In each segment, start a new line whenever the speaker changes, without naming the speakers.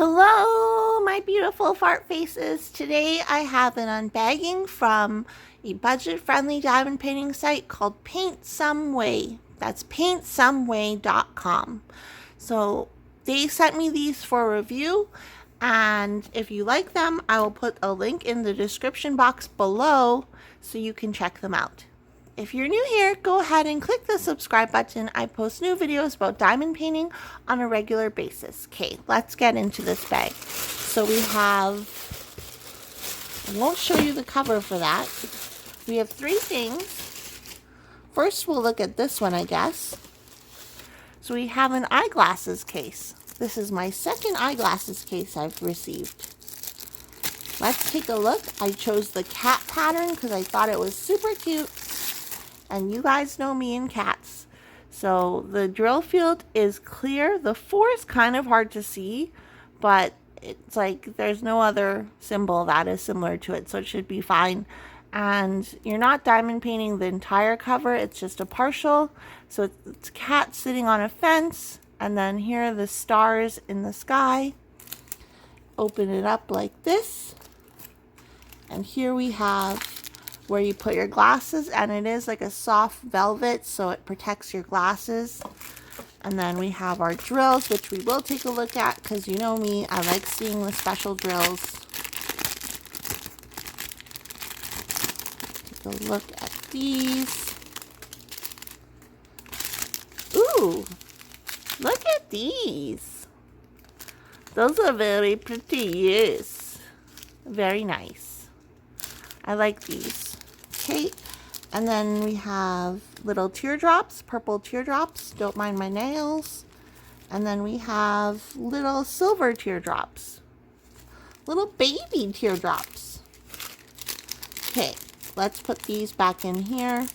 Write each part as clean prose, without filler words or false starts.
Hello, my beautiful fart faces. Today I have an unbagging from a budget-friendly diamond painting site called PaintSomeWay. That's PaintSomeWay.com. So they sent me these for review, and if you like them, I will put a link in the description box below so you can check them out. If you're new here, go ahead and click the subscribe button. I post new videos about diamond painting on a regular basis. Okay, let's get into this bag. So we have, I won't show you the cover for that. We have three things. First, we'll look at this one, I guess. So we have an eyeglasses case. This is my second eyeglasses case I've received. Let's take a look. I chose the cat pattern because I thought it was super cute. And you guys know me and cats. So the drill field is clear. The 4 is kind of hard to see, but it's like there's no other symbol that is similar to it, so it should be fine. And you're not diamond painting the entire cover, it's just a partial. So it's a cat sitting on a fence, and then here are the stars in the sky. Open it up like this. And here we have where you put your glasses, and it is like a soft velvet, so it protects your glasses. And then we have our drills, which we will take a look at because you know me, I like seeing the special drills. Take a look at these. Ooh, look at these. Those are very pretty, yes. Very nice. I like these. Okay, and then we have little teardrops, purple teardrops, don't mind my nails. And then we have little silver teardrops, little baby teardrops. Okay, let's put these back in here.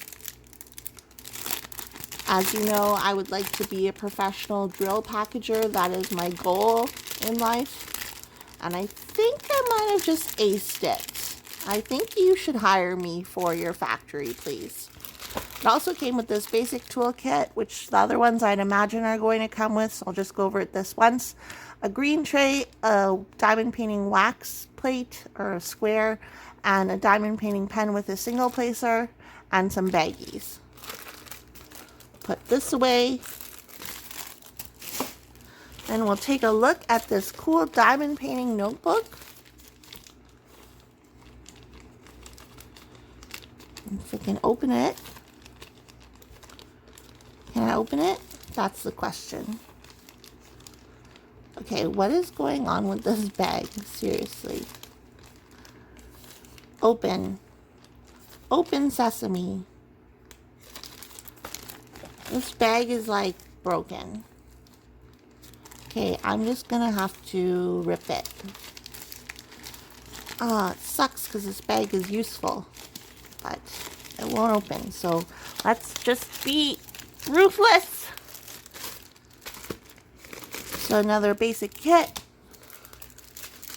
As you know, I would like to be a professional drill packager. That is my goal in life. And I think I might have just aced it. I think you should hire me for your factory, please. It also came with this basic toolkit, which the other ones I'd imagine are going to come with, so I'll just go over it this once. A green tray, a diamond painting wax plate or a square, and a diamond painting pen with a single placer, and some baggies. Put this away. And we'll take a look at this cool diamond painting notebook. If I can open it. Can I open it? That's the question. Okay, what is going on with this bag? Seriously. Open. Open sesame. This bag is like broken. Okay, I'm just gonna have to rip it. It sucks because this bag is useful, but it won't open. So let's just be ruthless. So another basic kit.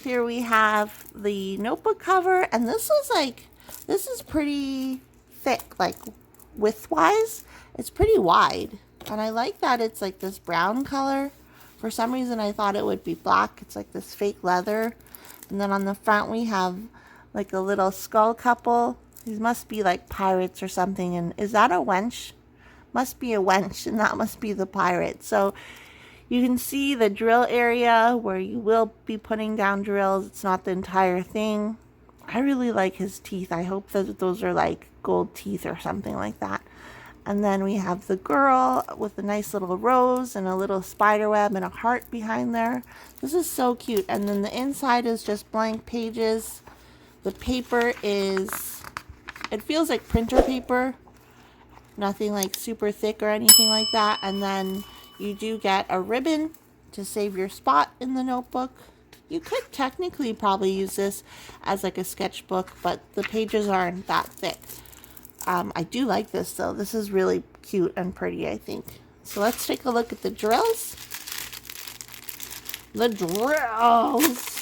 Here we have the notebook cover, and this is pretty thick, like width-wise. It's pretty wide, and I like that it's like this brown color. For some reason I thought it would be black. It's like this fake leather. And then on the front we have like a little skull couple. These must be like pirates or something. And is that a wench? Must be a wench, and that must be the pirate. So you can see the drill area where you will be putting down drills. It's not the entire thing. I really like his teeth. I hope that those are like gold teeth or something like that. And then we have the girl with a nice little rose and a little spider web and a heart behind there. This is so cute. And then the inside is just blank pages. The paper is, it feels like printer paper. Nothing like super thick or anything like that. And then you do get a ribbon to save your spot in the notebook. You could technically probably use this as like a sketchbook, but the pages aren't that thick. I do like this though. This is really cute and pretty, I think. So let's take a look at the drills. The drills.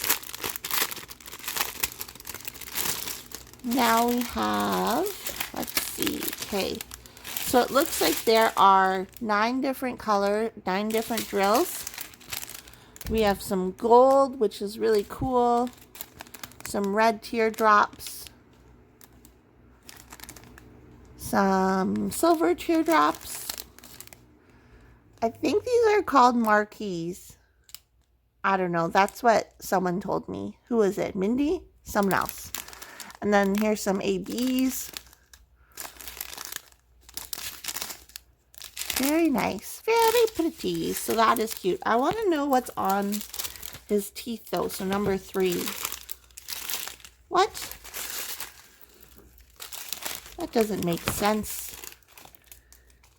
Now we have, let's see, okay. So it looks like there are 9 different drills. We have some gold, which is really cool. Some red teardrops. Some silver teardrops. I think these are called marquees. I don't know. That's what someone told me. Who is it? Mindy? Someone else. And then here's some ABs. Very nice. Very pretty. So that is cute. I want to know what's on his teeth though. So number 3. What? That doesn't make sense.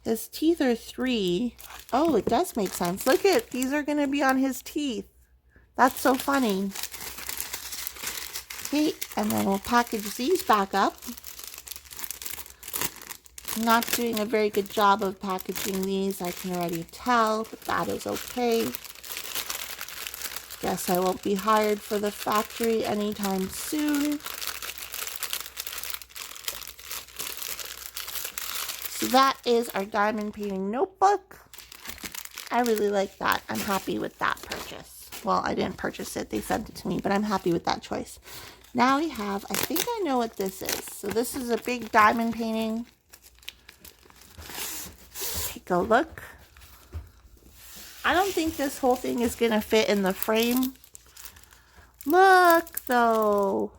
His teeth are 3. Oh, it does make sense. Look at, these are going to be on his teeth. That's so funny. Okay, and then we'll package these back up. I'm not doing a very good job of packaging these, I can already tell, but that is okay. Guess I won't be hired for the factory anytime soon. So that is our diamond painting notebook. I really like that. I'm happy with that purchase. Well, I didn't purchase it. They sent it to me, but I'm happy with that choice. Now we have, I think I know what this is. So this is a big diamond painting. Take a look. I don't think this whole thing is going to fit in the frame. Look, though.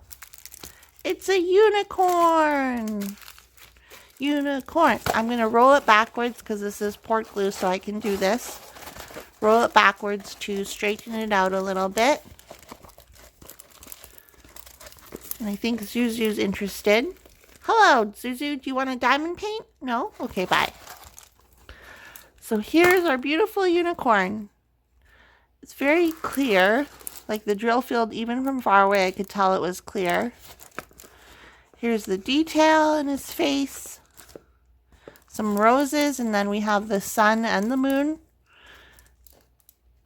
It's a unicorn. Unicorn. I'm going to roll it backwards because this is port glue, so I can do this. Roll it backwards to straighten it out a little bit. And I think Zuzu's interested. Hello, Zuzu. Do you want a diamond paint? No? Okay, bye. So here's our beautiful unicorn. It's very clear. Like the drill field, even from far away, I could tell it was clear. Here's the detail in his face. Some roses, and then we have the sun and the moon.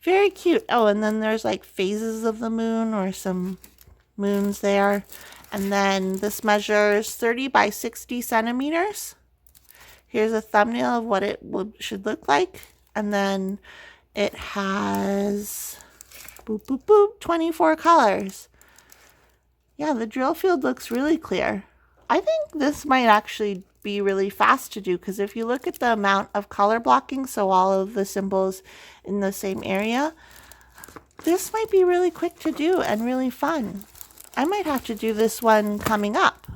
Very cute. Oh, and then there's like phases of the moon or some moons there. And then this measures 30 by 60 centimeters. Here's a thumbnail of what it should look like. And then it has, boop, boop, boop, 24 colors. Yeah, the drill field looks really clear. I think this might actually be really fast to do because if you look at the amount of color blocking, so all of the symbols in the same area, this might be really quick to do and really fun. I might have to do this one coming up.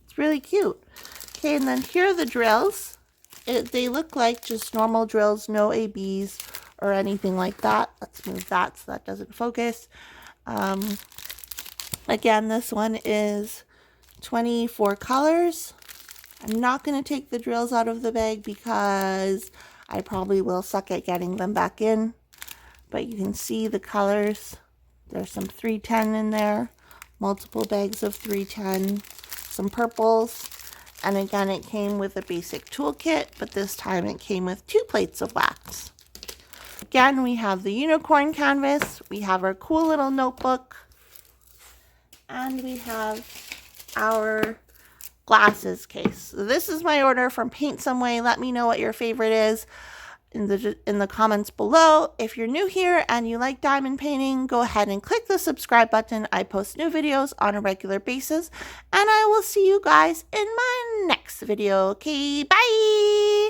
It's really cute. Okay, and then here are the drills. They look like just normal drills, no ABs or anything like that. Let's move that so that doesn't focus. Again, this one is 24 colors. I'm not going to take the drills out of the bag because I probably will suck at getting them back in. But you can see the colors. There's some 310 in there, multiple bags of 310, some purples. And again, it came with a basic toolkit, but this time it came with 2 plates of wax. Again, we have the unicorn canvas. We have our cool little notebook. And we have our glasses case. So this is my order from PaintSomeWay. Let me know what your favorite is in the comments below. If you're new here and you like diamond painting, go ahead and click the subscribe button. I post new videos on a regular basis, and I will see you guys in my next video. Okay, bye!